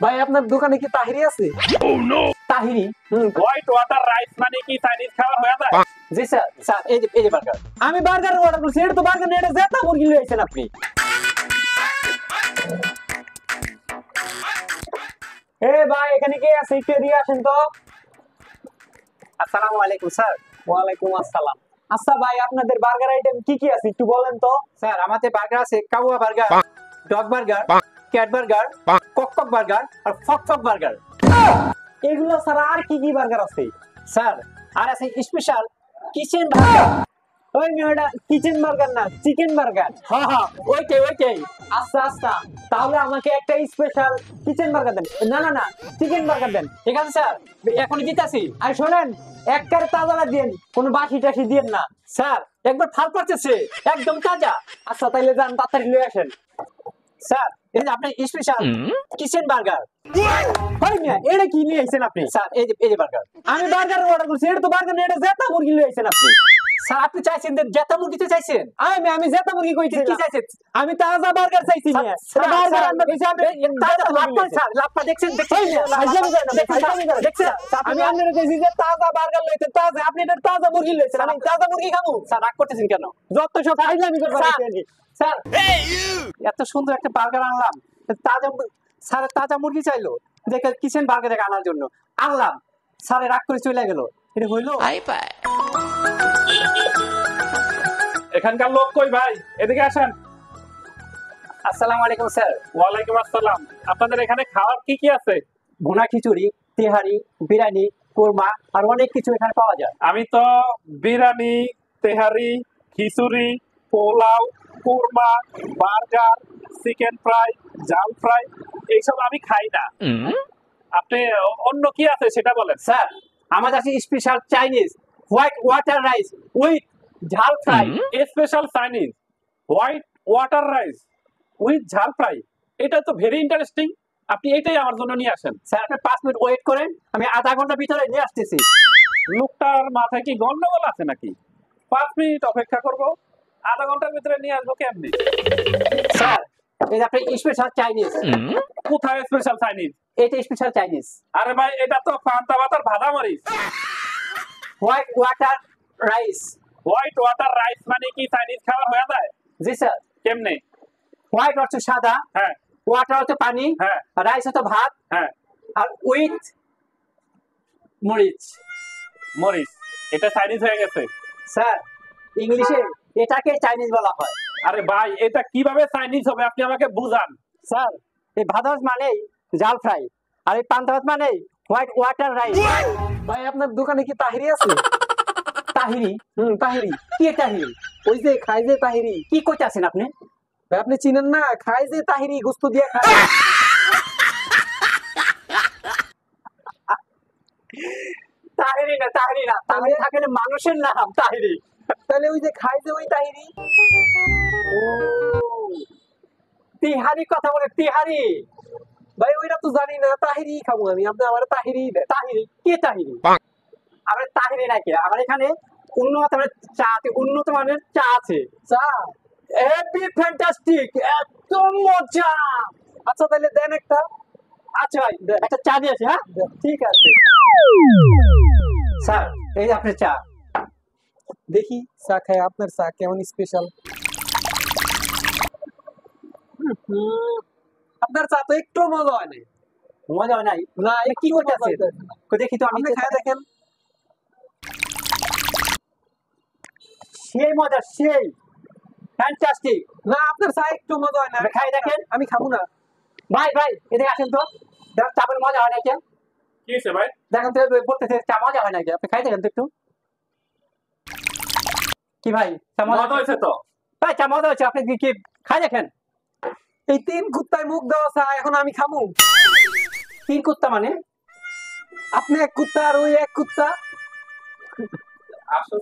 ভাই আপনার দোকানে কি তাহিরি আছে? তাহিরি হোয়াইট ওয়াটার রাইস মানে কি চাইনিজ খাবার হয়ে যায়? জি স্যার। স্যার এই যে বার্গার। আমি বার্গার অর্ডার করছি, এটা তো বার্গার না, এটা জেতা মুরগি লয়ে আইছেন আপনি। এ ভাই এখানে কে আছে একটু এদিকে আসেন তো। আসসালামু আলাইকুম স্যার। ওয়ালাইকুম আসসালাম। আচ্ছা ভাই আপনাদের বার্গার আইটেম কি কি আছে একটু বলেন তো। স্যার আমাদের বার্গার আছে কাওয়া burger, dog burger, cat burger, cock cock burger আর ফক ফক বার্গার। এগুলো ছাড়া আর কি কি বার্গার আছে? স্যার আর আছে স্পেশাল কিচেন বার্গার। ওই মেয়েটা কিচেন বার্গার না, চিকেন বার্গার। হ্যাঁ হ্যাঁ ওইটাই। আচ্ছা আচ্ছা, তাহলে আমাকে একটা স্পেশাল কিচেন বার্গার দেন। না না না, চিকেন বার্গার দেন। ঠিক আছে স্যার, এখনই দিতেছি। আর শোনেন, এক কারে তাজা দিন, কোনো বাসি টাসি দিন না। স্যার একবার ফাল পাচ্ছে, একদম তাজা। আচ্ছা তাইলে যান, তাড়াতাড়ি লয়ে আসেন। স্যার এই যে আপনার স্পেশাল কিচেন বার্গার। ভাই মিয়া এটা কি নিয়ে আইছেন আপনি? স্যার এই যে বার্গার। আমি বার্গার অর্ডার করছি, এটা তো বার্গার না, এটা জেতা মুরগি লয়ে আইছেন আপনি। স্যার আপনি চাইছেন জেতা মুরগিতে চাইছেন? আমি জেতা মুরগি কইছি কি চাইছেন? আমি তাজা বার্গার চাইছি মিয়া। বার্গার আমরা কইছি আপনি তাজা লাভ করে স্যার, লাভটা দেখছেন? দেখছেন আমি আপনাদের কইছি যে তাজা বার্গার লইতে, তাজা আপনি এটা তাজা মুরগি লইছেন, আমি তাজা মুরগি খাবো। স্যার রাগ করতেছেন কেন? যত সব ফাইজলামি করবেন আপনি। স্যার এত সুন্দর একটা বার্গার আনলাম, তাজা স্যার তাজা মুরগি চাইলো দেখে কিচেন বার্গার আনার জন্য আনলাম, স্যার রাগ করে চলে গেল। এটা হইলো? এখানকার লোক কই ভাই, এদিকে আসেন। আসসালামু আলাইকুম স্যার। ওয়ালাইকুম আসসালাম। আপনাদের এখানে খাবার কি কি আছে? ভুনা খিচুড়ি, তেহারি, বিরিয়ানি, কোরমা আর অনেক কিছু এখানে পাওয়া যায়। আমি তো biryani, tehari, khichdi, pulao, korma, burger, chicken fry, jhal fry এইসব আমি খাই না। আপনি অন্য কি আছে সেটা বলেন। স্যার আমাদের আছে special Chinese white water rice with jhal fry. Special Chinese white water rice with jhal fry, এটা তো ভেরি ইন্টারেস্টিং। আপনি এটাই আমার জন্য নিয়ে আসেন। স্যার আপনি 5 মিনিট ওয়েট করেন, আমি আধা ঘন্টার ভিতরে নিয়ে আসতেছি। লোকটার মাথায় কি গন্ডগোল আছে নাকি? 5 মিনিট অপেক্ষা করব, আধা ঘন্টার ভিতরে নিয়ে আসবো কেমনি? স্যার এই যে আপনি স্পেশাল চাইনিজ। কোথায় স্পেশাল চাইনিজ? এটা স্পেশাল চাইনিজ। আরে ভাই এটা তো পান্তা ভাতার ভাজা মরিচ। White water rice. White water rice মানে কি চাইনিজ খাবার হয়ে যায়? জি স্যার। কেমনে? হোয়াইট হচ্ছে সাদা, হ্যাঁ, ওয়াটার হচ্ছে পানি, হ্যাঁ, রাইস হচ্ছে ভাত, হ্যাঁ, আর উইথ মরিচ। মরিচ, এটা চাইনিজ হয়ে গেছে। স্যার ইংলিশে এটাকে চাইনিজ বলা হয়। আরে ভাই এটা কিভাবে চাইনিজ হবে আপনি আমাকে বুঝান। স্যার এই ভাত মানেই জাল ফ্রাই, আর এই পান্তা ভাত মানেই হোয়াইট ওয়াটার রাইস। ভাই আপনার দোকানে কি তাহিরি আছে? তাহিরি? তাহিরি কি? তাহিরি ওই যে খাই যে তাহিরি। কি কইতাছেন আপনি? ভাই আপনি চিনেন না? খাই যে তাহিরি, গোস্ত দিয়ে খায়। তাহিরি না, তাহিরি না, তাহিরি থাকে না, মানুষের নাম তাহিরি। তাহলে ওই যে খাই যে ওই তাহিরি। ও তিহারি কথা বলে, তিহারি। ভাই ওইটা তো জানি না, তাহিরি খাবো আমি। আপনি আমার তাহিরি দেন। তাহিরি কে? তাহিরি আমার তাহিরি নাকি? আমার এখানে উন্নত মানের চা আছে, উন্নত মানের চা আছে। চা হেভি ফ্যান্টাস্টিক, এত মজা। আচ্ছা তাহলে দেন একটা। আচ্ছা ভাই একটা চা দিয়ে আসি। হ্যাঁ ঠিক আছে স্যার, এই যে আপনার চা। দেখি চা খাই, আপনার চা কেমন স্পেশাল। আপনার চা তো একটু মজা হয় নাই। মজা হয় নাই? না কি করতেছে? দেখি তো, আপনি খায় দেখেন। সেই মজা, সেই ফ্যান্টাস্টিক। না আপনার চা একটু মজা হয় না, খাই দেখেন। আমি খাবো না। ভাই এদিকে আসেন তো, চা বলে মজা হয় না কেন? কি হয়েছে ভাই? দেখেন তো, বলতেছে চা মজা হয় না কেন। আপনি খাই দেখেন তো একটু। কি ভাই চা মজা হয়েছে তো? ভাই চা মজা হয়েছে, আপনি কি খাই দেখেন। এই 3 কুত্তায় মুখ দেওয়া চা এখন আমি খাবো? 3 কুত্তা মানে? আপনি 1 কুত্তা আর ওই 1 কুত্তা। আসলে